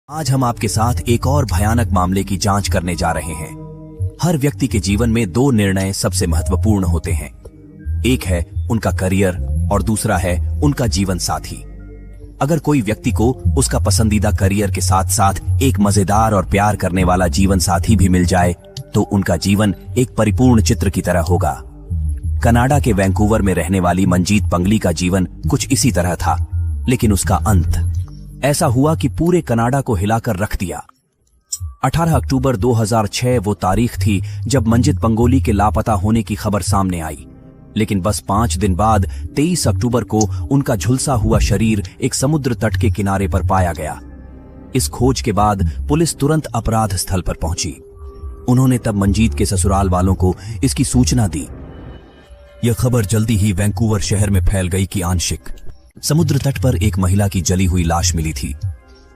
आज हम आपके साथ एक और भयानक मामले की जांच करने जा रहे हैं। हर व्यक्ति के जीवन में दो निर्णय सबसे महत्वपूर्ण होते हैं। एक है उनका करियर और दूसरा है उनका जीवन साथी। अगर कोई व्यक्ति को उसका पसंदीदा करियर के साथ साथ एक मजेदार और प्यार करने वाला जीवन साथी भी मिल जाए तो उनका जीवन एक परिपूर्ण चित्र की तरह होगा। कनाडा के वैंकूवर में रहने वाली मंजीत पंगली का जीवन कुछ इसी तरह था, लेकिन उसका अंत ऐसा हुआ कि पूरे कनाडा को हिलाकर रख दिया। 18 अक्टूबर 2006 वो तारीख थी जब मंजीत पंगोली के लापता होने की खबर सामने आई, लेकिन बस 5 दिन बाद 23 अक्टूबर को उनका झुलसा हुआ शरीर एक समुद्र तट के किनारे पर पाया गया। इस खोज के बाद पुलिस तुरंत अपराध स्थल पर पहुंची। उन्होंने तब मंजीत के ससुराल वालों को इसकी सूचना दी। यह खबर जल्दी ही वैंकूवर शहर में फैल गई कि आंशिक समुद्र तट पर एक महिला की जली हुई लाश मिली थी।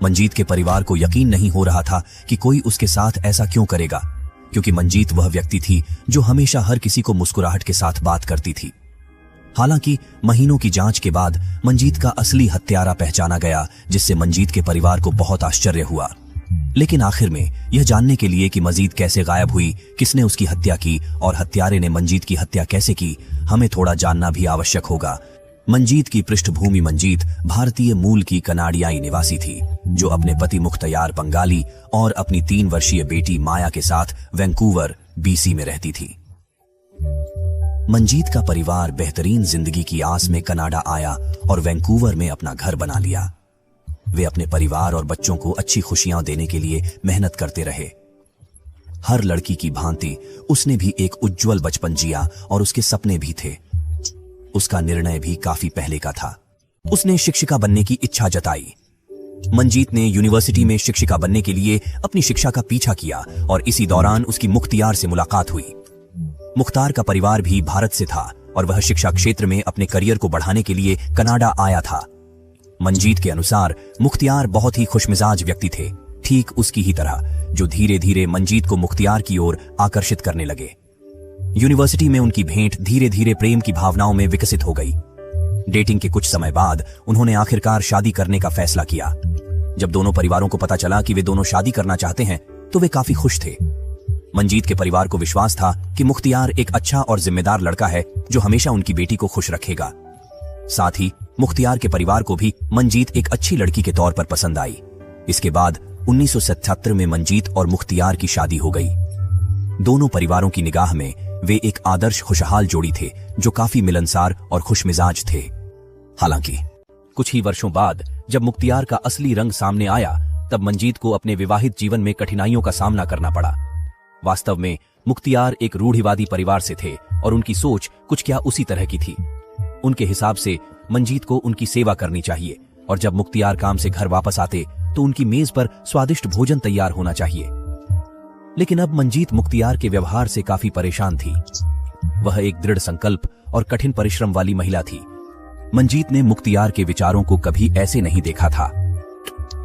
मंजीत के परिवार को यकीन नहीं हो रहा था कि कोई उसके साथ ऐसा क्यों करेगा, क्योंकि मंजीत वह व्यक्ति थी जो हमेशा हर किसी को मुस्कुराहट के साथ बात करती थी। हालांकि महीनों की जांच के बाद मंजीत का असली हत्यारा पहचाना गया, जिससे मंजीत के परिवार को बहुत आश्चर्य हुआ। लेकिन आखिर में यह जानने के लिए कि मजीद कैसे गायब हुई, किसने उसकी हत्या की और हत्यारे ने मंजीत की हत्या कैसे की, हमें थोड़ा जानना भी आवश्यक होगा। मंजीत की पृष्ठभूमि मंजीत भारतीय मूल की कनाडियाई निवासी थी, जो अपने पति मुख्तियार बंगाली और अपनी 3 वर्षीय बेटी माया के साथ वैंकूवर बीसी में रहती थी। मंजीत का परिवार बेहतरीन जिंदगी की आस में कनाडा आया और वैंकूवर में अपना घर बना लिया। वे अपने परिवार और बच्चों को अच्छी खुशियां देने के लिए मेहनत करते रहे। हर लड़की की भांति उसने भी एक उज्जवल बचपन जिया और उसके सपने भी थे। उसका निर्णय भी काफी पहले का था। उसने शिक्षिका बनने की इच्छा जताई। मंजीत ने यूनिवर्सिटी में शिक्षिका बनने के लिए अपनी शिक्षा का पीछा किया और इसी दौरान उसकी मुख्तियार से मुलाकात हुई। मुख्तार का परिवार भी भारत से था और वह शिक्षा क्षेत्र में अपने करियर को बढ़ाने के लिए कनाडा आया था। मंजीत के अनुसार मुख्तियार बहुत ही खुशमिजाज व्यक्ति थे, ठीक उसकी ही तरह, जो धीरे धीरे मंजीत को मुख्तियार की ओर आकर्षित करने लगे। यूनिवर्सिटी में उनकी भेंट धीरे धीरे प्रेम की भावनाओं में विकसित हो गई। डेटिंग के कुछ समय बाद उन्होंने आखिरकार शादी करने का फैसला किया। जब दोनों परिवारों को पता चला कि वे दोनों शादी करना चाहते हैं तो वे काफी खुश थे। मंजीत के परिवार को विश्वास था कि मुख्तियार एक अच्छा और जिम्मेदार लड़का है जो हमेशा उनकी बेटी को खुश रखेगा। साथ ही मुख्तियार के परिवार को भी मंजीत एक अच्छी लड़की के तौर पर पसंद आई। इसके बाद 1977 में मंजीत और मुख्तियार की शादी हो गई। दोनों परिवारों की निगाह में वे एक आदर्श खुशहाल जोड़ी थे जो काफी मिलनसार और खुशमिजाज थे। हालांकि कुछ ही वर्षों बाद जब मुख्तियार का असली रंग सामने आया, तब मंजीत को अपने विवाहित जीवन में कठिनाइयों का सामना करना पड़ा। वास्तव में मुख्तियार एक रूढ़िवादी परिवार से थे और उनकी सोच कुछ क्या उसी तरह की थी। उनके हिसाब से मंजीत को उनकी सेवा करनी चाहिए और जब मुख्तियार काम से घर वापस आते तो उनकी मेज पर स्वादिष्ट भोजन तैयार होना चाहिए। लेकिन अब मंजीत मुख्तियार के व्यवहार से काफी परेशान थी। वह एक दृढ़ संकल्प और कठिन परिश्रम वाली महिला थी। मंजीत ने मुख्तियार के विचारों को कभी ऐसे नहीं देखा था।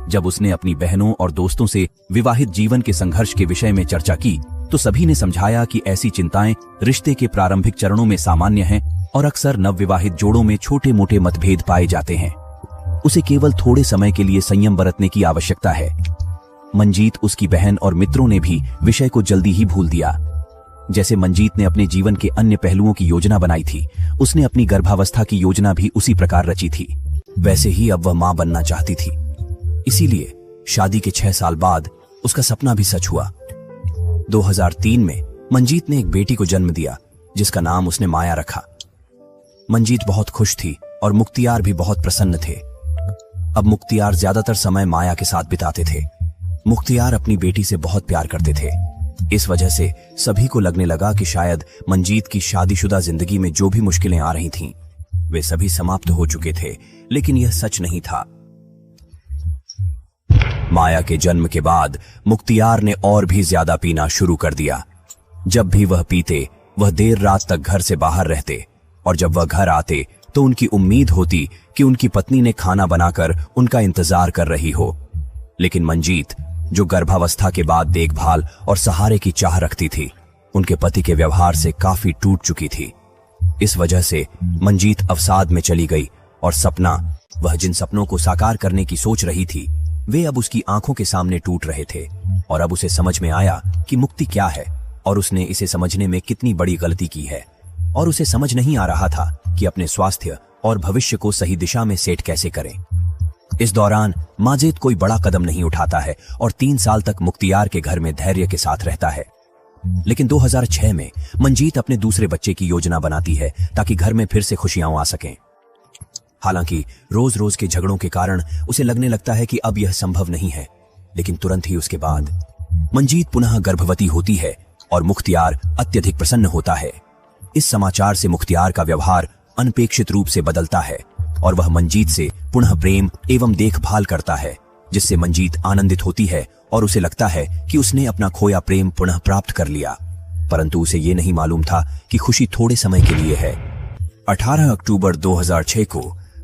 जब उसने अपनी बहनों और दोस्तों से विवाहित जीवन के संघर्ष के विषय में चर्चा की तो सभी ने समझाया कि ऐसी चिंताएं रिश्ते के प्रारंभिक चरणों में सामान्य हैं और अक्सर नवविवाहित जोड़ों में छोटे मोटे मतभेद पाए जाते हैं। उसे केवल थोड़े समय के लिए संयम बरतने की आवश्यकता है। मंजीत, उसकी बहन और मित्रों ने भी विषय को जल्दी ही भूल दिया। जैसे मंजीत ने अपने जीवन के अन्य पहलुओं की योजना बनाई थी, उसने अपनी गर्भावस्था की योजना भी उसी प्रकार रची थी। वैसे ही अब वह मां बनना चाहती थी। इसीलिए शादी के 6 साल बाद उसका सपना भी सच हुआ। 2003 में मंजीत ने एक बेटी को जन्म दिया जिसका नाम उसने माया रखा। मंजीत बहुत खुश थी और मुख्तियार भी बहुत प्रसन्न थे। अब मुख्तियार ज्यादातर समय माया के साथ बिताते थे। मुख्तियार अपनी बेटी से बहुत प्यार करते थे। इस वजह से सभी को लगने लगा कि शायद मंजीत की शादीशुदा जिंदगी में जो भी मुश्किलें आ रही थीं, वे सभी समाप्त हो चुके थे। लेकिन यह सच नहीं था। माया के जन्म के बाद मुख्तियार ने और भी ज्यादा पीना शुरू कर दिया। जब भी वह पीते, वह देर रात तक घर से बाहर रहते और जब वह घर आते तो उनकी उम्मीद होती कि उनकी पत्नी ने खाना बनाकर उनका इंतजार कर रही हो। लेकिन मंजीत, जो गर्भावस्था के बाद देखभाल और सहारे की चाह रखती थी, उनके पति के व्यवहार से काफी टूट चुकी थी। इस वजह से मंजीत अवसाद में चली गई और सपना, वह जिन सपनों को साकार करने की सोच रही थी, वे अब उसकी आंखों के सामने टूट रहे थे और अब उसे समझ में आया कि मुक्ति क्या है और उसने इसे समझने में कितनी बड़ी गलती की है। और उसे समझ नहीं आ रहा था कि अपने स्वास्थ्य और भविष्य को सही दिशा में सेट कैसे करें। इस दौरान माजिद कोई बड़ा कदम नहीं उठाता है और 3 साल तक मुख्तियार के घर में धैर्य के साथ रहता है। लेकिन 2006 में मंजीत अपने दूसरे बच्चे की योजना बनाती है ताकि घर में फिर से खुशियां आ सकें। हालांकि रोज रोज के झगड़ों के कारण उसे लगने लगता है कि अब यह संभव नहीं है, लेकिन तुरंत ही उसके बाद मंजीत पुनः गर्भवती होती है और मुख्तियार अत्यधिक प्रसन्न होता है। इस समाचार से मुख्तियार का व्यवहार अनपेक्षित रूप से बदलता है और वह मंजीत से पुनः प्रेम एवं देखभाल करता है, जिससे मंजीत आनंदित होती है और उसे लगता है कि उसने अपना खोया प्रेम पुनः प्राप्त कर लिया। परंतु उसे ये नहीं मालूम था कि खुशी थोड़े समय के लिए है। 18 अक्टूबर 2006 को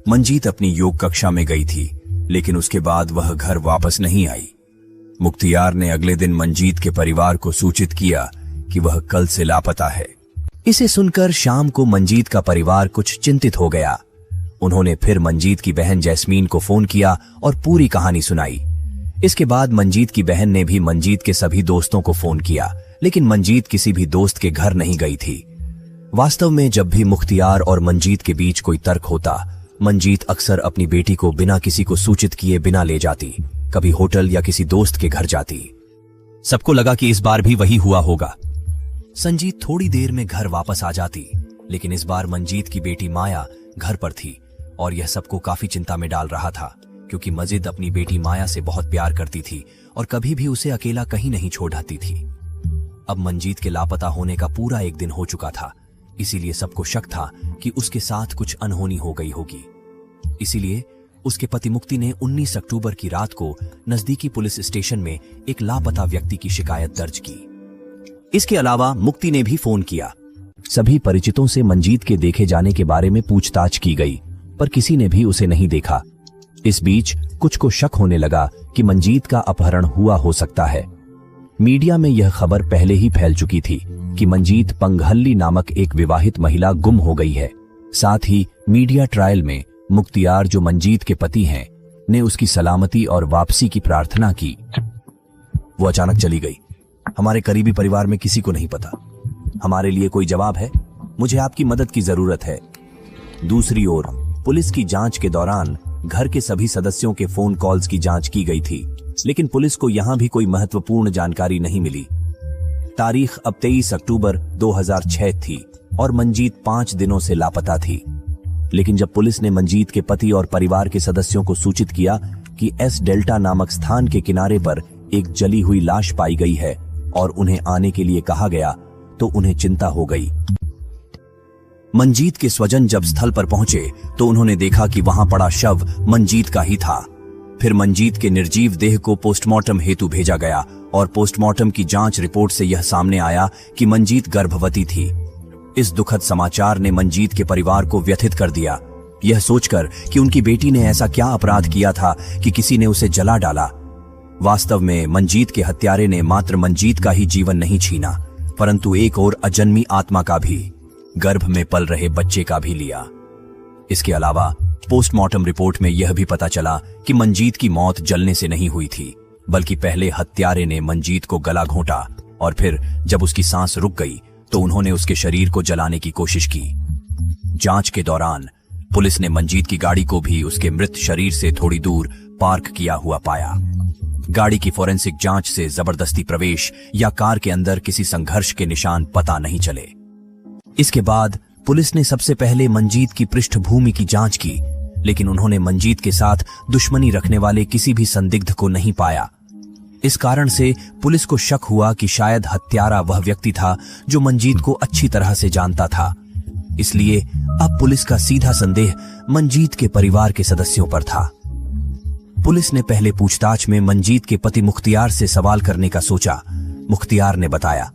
मंजीत अपनी योग कक्षा में गई थी, लेकिन उसके बाद वह घर वापस नहीं आई। मुख्तियार ने अगले दिन मंजीत के परिवार को सूचित किया कि वह कल से लापता है। इसे सुनकर शाम को मंजीत का परिवार कुछ चिंतित हो गया। उन्होंने फिर मंजीत की बहन जैस्मीन को फोन किया और पूरी कहानी सुनाई। इसके बाद मंजीत की बहन ने भी मंजीत के सभी दोस्तों को फोन किया, लेकिन मंजीत किसी भी दोस्त के घर नहीं गई थी। वास्तव में जब भी मुख्तियार और मंजीत के बीच कोई तर्क होता, मंजीत अक्सर अपनी बेटी को बिना किसी को सूचित किए बिना ले जाती, कभी होटल या किसी दोस्त के घर जाती। सबको लगा कि इस बार भी वही हुआ होगा। संजीत थोड़ी देर में घर वापस आ जाती, लेकिन इस बार मंजीत की बेटी माया घर पर थी और यह सबको काफी चिंता में डाल रहा था, क्योंकि मजिद अपनी बेटी माया से बहुत प्यार करती थी और कभी भी उसे अकेला कहीं नहीं छोड़ती थी। अब मंजीत के लापता होने का पूरा 1 दिन हो चुका था, इसीलिए सबको शक था कि उसके साथ कुछ अनहोनी हो गई होगी। इसीलिए उसके पति मुक्ति ने 19 अक्टूबर की रात को नजदीकी पुलिस स्टेशन में एक लापता व्यक्ति की शिकायत दर्ज की। इसके अलावा मुक्ति ने भी फोन किया। सभी परिचितों से मंजीत के देखे जाने के बारे में पूछताछ की गई, पर किसी ने भी उसे नहीं देखा। इस बीच कुछ को शक होने लगा कि मंजीत का अपहरण हुआ हो सकता है। मीडिया में यह खबर पहले ही फैल चुकी थी कि मंजीत पंघल्ली नामक एक विवाहित महिला गुम हो गई है। साथ ही मीडिया ट्रायल में मुख्तियार, जो मंजीत के पति हैं, ने उसकी सलामती और वापसी की प्रार्थना की। वो अचानक चली गई। हमारे करीबी परिवार में किसी को नहीं पता। हमारे लिए कोई जवाब है? मुझे आपकी मदद की जरूरत है। दूसरी ओर पुलिस की जांच के दौरान घर के सभी सदस्यों के फोन कॉल्स की जांच की गई थी, लेकिन पुलिस को यहां भी कोई महत्वपूर्ण जानकारी नहीं मिली। तारीख अब 23 अक्टूबर 2006 थी और मंजीत 5 दिनों से लापता थी। लेकिन जब पुलिस ने मंजीत के पति और परिवार के सदस्यों को सूचित किया कि एस डेल्टा नामक स्थान के किनारे पर एक जली हुई लाश पाई गई है और उन्हें आने के लिए कहा गया, तो उन्हें चिंता हो गई। मंजीत के स्वजन जब स्थल पर पहुंचे तो उन्होंने देखा कि वहां पड़ा शव मंजीत का ही था। फिर मंजीत के निर्जीव देह को पोस्टमार्टम हेतु भेजा गया और पोस्टमार्टम की जांच रिपोर्ट से यह सामने आया कि मंजीत गर्भवती थी। इस दुखद समाचार ने मंजीत के परिवार को व्यथित कर दिया, यह सोचकर कि उनकी बेटी ने ऐसा क्या अपराध किया था कि किसी ने उसे जला डाला। वास्तव में मंजीत के हत्यारे ने मात्र मंजीत का ही जीवन नहीं छीना, परंतु एक और अजन्मी आत्मा का भी, गर्भ में पल रहे बच्चे का भी लिया। इसके अलावा पोस्टमार्टम रिपोर्ट में यह भी पता चला कि मंजीत की मौत जलने से नहीं हुई थी, बल्कि पहले हत्यारे ने मंजीत को गला घोंटा और फिर जब उसकी सांस रुक गई तो उन्होंने उसके शरीर को जलाने की कोशिश की। जांच के दौरान पुलिस ने मंजीत की गाड़ी को भी उसके मृत शरीर से थोड़ी दूर पार्क किया हुआ पाया। गाड़ी की फोरेंसिक जांच से जबरदस्ती प्रवेश या कार के अंदर किसी संघर्ष के निशान पता नहीं चले। इसके बाद पुलिस ने सबसे पहले मंजीत की पृष्ठभूमि की जांच की, लेकिन उन्होंने मंजीत के साथ दुश्मनी रखने वाले किसी भी संदिग्ध को नहीं पाया। इस कारण से पुलिस को शक हुआ कि शायद हत्यारा वह व्यक्ति था जो मंजीत को अच्छी तरह से जानता था। इसलिए अब पुलिस का सीधा संदेह मंजीत के परिवार के सदस्यों पर था। पुलिस ने पहले पूछताछ में मंजीत के पति मुख्तियार से सवाल करने का सोचा। मुख्तियार ने बताया,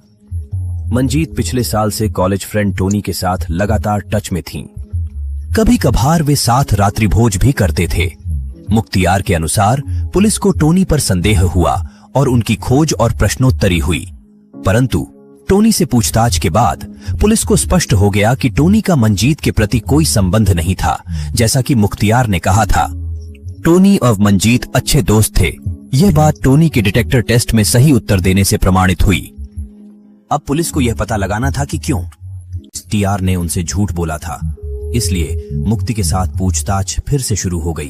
मंजीत पिछले साल से कॉलेज फ्रेंड टोनी के साथ लगातार टच में थीं। कभी कभार वे साथ रात्रि भोज भी करते थे। मुख्तियार के अनुसार पुलिस को टोनी पर संदेह हुआ और उनकी खोज और प्रश्नोत्तरी हुई, परंतु टोनी से पूछताछ के बाद पुलिस को स्पष्ट हो गया कि टोनी का मंजीत के प्रति कोई संबंध नहीं था, जैसा कि मुख्तियार ने कहा था। टोनी और मंजीत अच्छे दोस्त थे यह बात टोनी के डिटेक्टर टेस्ट में सही उत्तर देने से प्रमाणित हुई। अब पुलिस को यह पता लगाना था कि क्यों टीआर ने उनसे झूठ बोला था, इसलिए मुक्ति के साथ पूछताछ फिर से शुरू हो गई।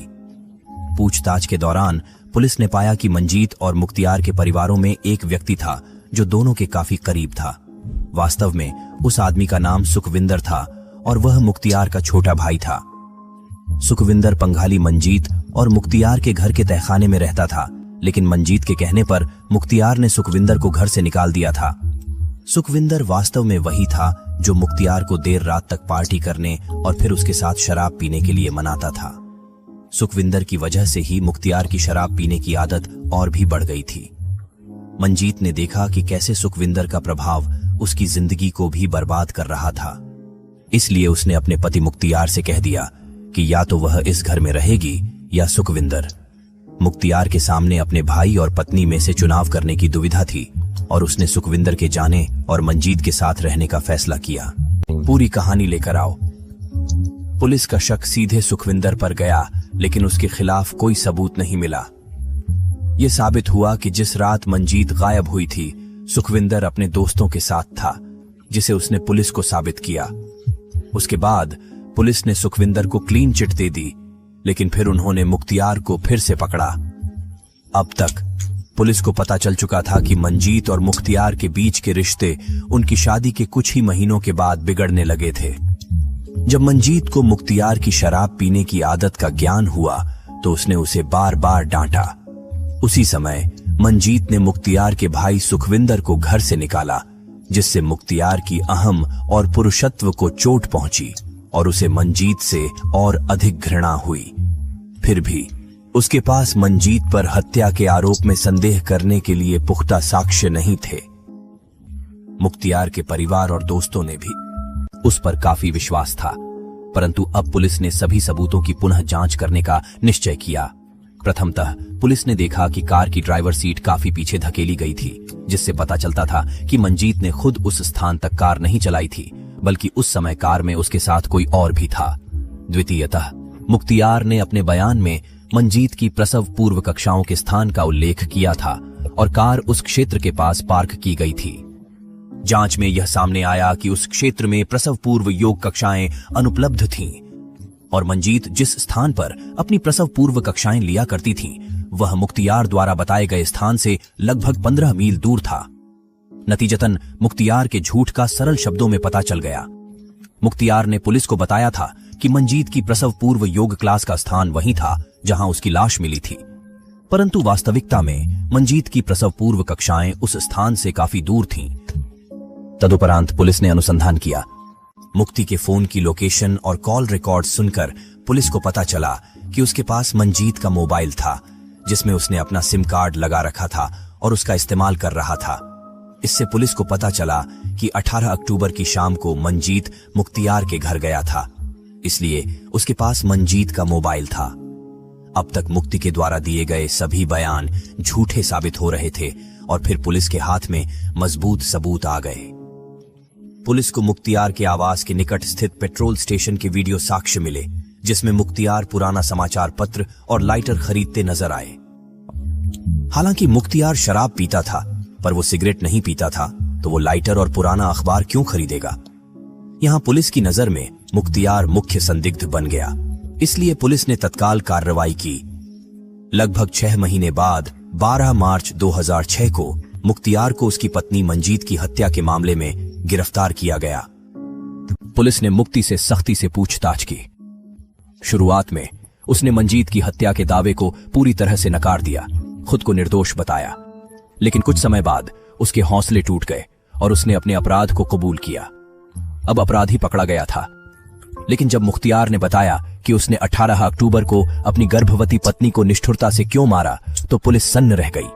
पूछताछ के दौरान पुलिस ने पाया कि मंजीत और मुख्तियार के परिवारों में एक व्यक्ति था जो दोनों के काफी करीब था। वास्तव में उस आदमी का नाम सुखविंदर था और वह मुख्तियार का छोटा भाई था। सुखविंदर पंघाली मंजीत और मुख्तियार के घर के तहखाने में रहता था, लेकिन मंजीत के कहने पर मुख्तियार ने सुखविंदर को घर से निकाल दिया था। सुखविंदर वास्तव में वही था जो मुख्तियार को देर रात तक पार्टी करने और फिर उसके साथ शराब पीने के लिए मनाता था। सुखविंदर की वजह से ही मुख्तियार की शराब पीने की आदत और भी बढ़ गई थी। मंजीत ने देखा कि कैसे सुखविंदर का प्रभाव उसकी जिंदगी को भी बर्बाद कर रहा था, इसलिए उसने अपने पति मुख्तियार से कह दिया कि या तो वह इस घर में रहेगी या सुखविंदर। मुख्तियार के सामने अपने भाई और पत्नी में से चुनाव करने की दुविधा थी और उसने सुखविंदर के जाने और मंजीत के साथ रहने का फैसला किया। पूरी कहानी लेकर आओ। पुलिस का शक सीधे सुखविंदर पर गया, लेकिन उसके खिलाफ कोई सबूत नहीं मिला। यह साबित हुआ कि जिस रात मंजीत गायब हुई थी, सुखविंदर अपने दोस्तों के साथ था, जिसे उसने पुलिस को साबित किया। उसके बाद पुलिस ने सुखविंदर को क्लीन चिट दे दी, लेकिन फिर उन्होंने मुख्तियार को फिर से पकड़ा। अब तक पुलिस को पता चल चुका था कि मंजीत और मुख्तियार के बीच के रिश्ते उनकी शादी के कुछ ही महीनों के बाद बिगड़ने लगे थे। जब मंजीत को मुख्तियार की शराब पीने की आदत का ज्ञान हुआ तो उसने उसे बार बार डांटा। उसी समय मंजीत ने मुख्तियार के भाई सुखविंदर को घर से निकाला, जिससे मुख्तियार की अहम और पुरुषत्व को चोट पहुंची और उसे मंजीत से और अधिक घृणा हुई। फिर भी उसके पास मंजीत पर हत्या के आरोप में संदेह करने के लिए पुख्ता साक्ष्य नहीं थे। मुख्तियार के परिवार और दोस्तों ने भी उस पर काफी विश्वास था, परंतु अब पुलिस ने सभी सबूतों की पुनः जांच करने का निश्चय किया। प्रथमतः पुलिस ने देखा कि कार की ड्राइवर सीट काफी पीछे धकेली गई थी, जिससे पता चलता था कि मंजीत ने खुद उस स्थान तक कार नहीं चलाई थी, बल्कि उस समय कार में उसके साथ कोई और भी था। द्वितीयतः मुख्तियार ने अपने बयान में मंजीत की प्रसव पूर्व कक्षाओं के स्थान का उल्लेख किया था और कार उस क्षेत्र के पास पार्क की गई थी। जांच में यह सामने आया कि उस क्षेत्र में प्रसव पूर्व योग कक्षाएं अनुपलब्ध थीं और मंजीत जिस स्थान पर अपनी प्रसव पूर्व कक्षाएं लिया करती थीं, वह मुख्तियार द्वारा बताए गए स्थान से लगभग 15 मील दूर था। नतीजतन मुख्तियार के झूठ का सरल शब्दों में पता चल गया। मुख्तियार ने पुलिस को बताया था कि मंजीत की प्रसव पूर्व योग क्लास का स्थान वही था जहां उसकी लाश मिली थी, परंतु वास्तविकता में मंजीत की प्रसव पूर्व कक्षाएं उस स्थान से काफी दूर थीं। तदुपरांत पुलिस ने अनुसंधान किया। मुक्ति के फोन की लोकेशन और कॉल रिकॉर्ड सुनकर पुलिस को पता चला कि उसके पास मंजीत का मोबाइल था, जिसमें उसने अपना सिम कार्ड लगा रखा था और उसका इस्तेमाल कर रहा था। इससे पुलिस को पता चला कि 18 अक्टूबर की शाम को मंजीत मुख्तियार के घर गया था, इसलिए उसके पास मंजीत का मोबाइल था। अब तक मुक्ति के द्वारा दिए गए सभी बयान झूठे साबित हो रहे थे और फिर पुलिस के हाथ में मजबूत सबूत आ गए। पुलिस को मुख्तियार के आवास के निकट स्थित पेट्रोल स्टेशन के वीडियो साक्ष्य मिले, जिसमें मुख्तियार पुराना समाचार पत्र और लाइटर खरीदते नजर आए। हालांकि मुख्तियार शराब पीता था, पर वो सिगरेट नहीं पीता था, तो वो लाइटर और पुराना अखबार क्यों खरीदेगा? यहां पुलिस की नजर में मुख्तियार मुख्य संदिग्ध बन गया, इसलिए पुलिस ने तत्काल कार्रवाई की। लगभग 6 महीने बाद 12 मार्च 2006 को मुख्तियार को उसकी पत्नी मंजीत की हत्या के मामले में गिरफ्तार किया गया। पुलिस ने मुक्ति से सख्ती से पूछताछ की। शुरुआत में उसने मंजीत की हत्या के दावे को पूरी तरह से नकार दिया, खुद को निर्दोष बताया, लेकिन कुछ समय बाद उसके हौसले टूट गए और उसने अपने अपराध को कबूल किया। अब अपराधी पकड़ा गया था, लेकिन जब मुख्तियार ने बताया कि उसने 18 अक्टूबर को अपनी गर्भवती पत्नी को निष्ठुरता से क्यों मारा, तो पुलिस सन्न रह गई।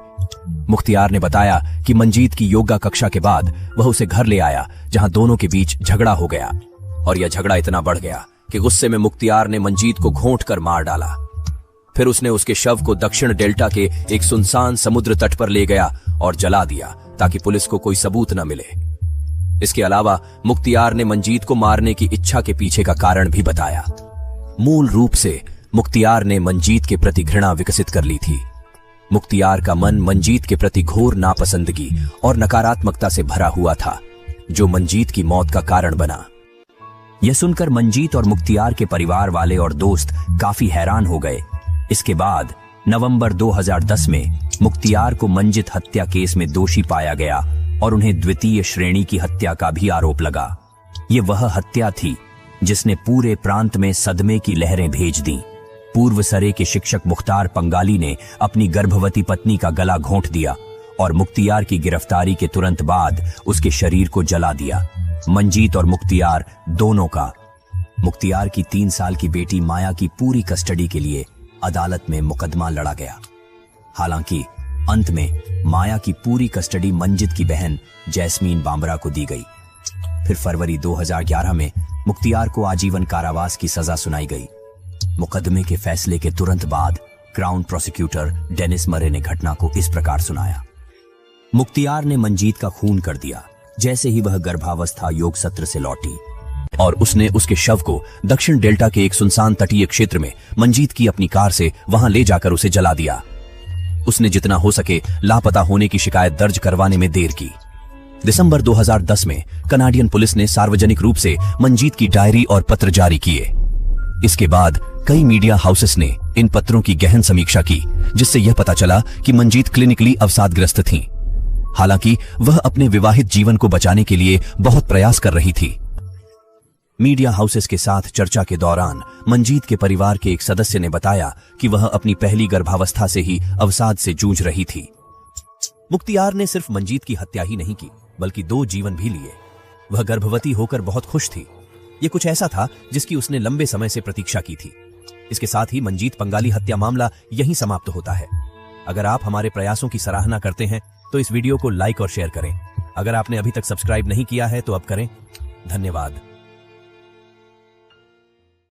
मुख्तियार ने बताया कि मंजीत की योगा कक्षा के बाद वह उसे घर ले आया, जहां दोनों के बीच झगड़ा हो गया और यह झगड़ा इतना बढ़ गया कि गुस्से में मुख्तियार ने मंजीत को घोंट कर मार डाला। फिर उसने उसके शव को दक्षिण डेल्टा के एक सुनसान समुद्र तट पर ले गया और जला दिया, ताकि पुलिस को कोई सबूत न मिले। इसके अलावा मुख्तियार ने मंजीत को मारने की इच्छा के पीछे का कारण भी बताया। मूल रूप से मुख्तियार ने मंजीत के प्रति घृणा विकसित कर ली थी। मुख्तियार का मन मंजीत के प्रति घोर नापसंदगी और नकारात्मकता से भरा हुआ था, जो मंजीत की मौत का कारण बना। यह सुनकर मंजीत और मुख्तियार के परिवार वाले और दोस्त काफी हैरान हो गए। इसके बाद नवंबर 2010 में मुख्तियार को मंजीत हत्या केस में दोषी पाया गया और उन्हें द्वितीय श्रेणी की हत्या का भी आरोप लगा। ये वह हत्या थी जिसने पूरे प्रांत में सदमे की लहरें भेज दी। पूर्व सरे के शिक्षक मुख्तार पंगाली ने अपनी गर्भवती पत्नी का गला घोंट दिया और मुख्तियार की गिरफ्तारी के तुरंत बाद उसके शरीर को जला दिया। मंजीत और मुख्तियार दोनों का मुख्तियार की 3 साल की बेटी माया की पूरी कस्टडी के लिए अदालत में मुकदमा लड़ा गया। हालांकि अंत में माया की पूरी कस्टडी मंजीत की बहन जैस्मीन बांबरा को दी गई। फिर फरवरी 2011 में मुख्तियार को आजीवन कारावास की सजा सुनाई गई। मुकदमे के फैसले के तुरंत बाद क्राउन प्रोसिक्यूटर डेनिस मरे ने घटना को इस प्रकार सुनाया। मुख्तियार ने मंजीत का खून कर दिया जैसे ही वह गर्भावस्था योग सत्र से लौटी, और उसने उसके शव को दक्षिण डेल्टा के एक सुनसान तटीय क्षेत्र में मंजीत की अपनी कार से वहां ले जाकर उसे जला दिया। उसने जितना हो सके लापता होने की शिकायत दर्ज करवाने में देर की। दिसंबर 2010 में कनाडियन पुलिस ने सार्वजनिक रूप से मंजीत की डायरी और पत्र जारी किए। इसके बाद कई मीडिया हाउसेस ने इन पत्रों की गहन समीक्षा की, जिससे यह पता चला कि मंजीत क्लिनिकली अवसादग्रस्त थीं। हालांकि वह अपने विवाहित जीवन को बचाने के लिए बहुत प्रयास कर रही थी। मीडिया हाउसेस के साथ चर्चा के दौरान मंजीत के परिवार के एक सदस्य ने बताया कि वह अपनी पहली गर्भावस्था से ही अवसाद से जूझ रही थी। मुख्तियार ने सिर्फ मंजीत की हत्या ही नहीं की, बल्कि 2 जीवन भी लिए। वह गर्भवती होकर बहुत खुश थी। यह कुछ ऐसा था जिसकी उसने लंबे समय से प्रतीक्षा की थी। इसके साथ ही मंजीत पंगाली हत्या मामला यहीं समाप्त होता है। अगर आप हमारे प्रयासों की सराहना करते हैं तो इस वीडियो को लाइक और शेयर करें। अगर आपने अभी तक सब्सक्राइब नहीं किया है तो अब करें। धन्यवाद।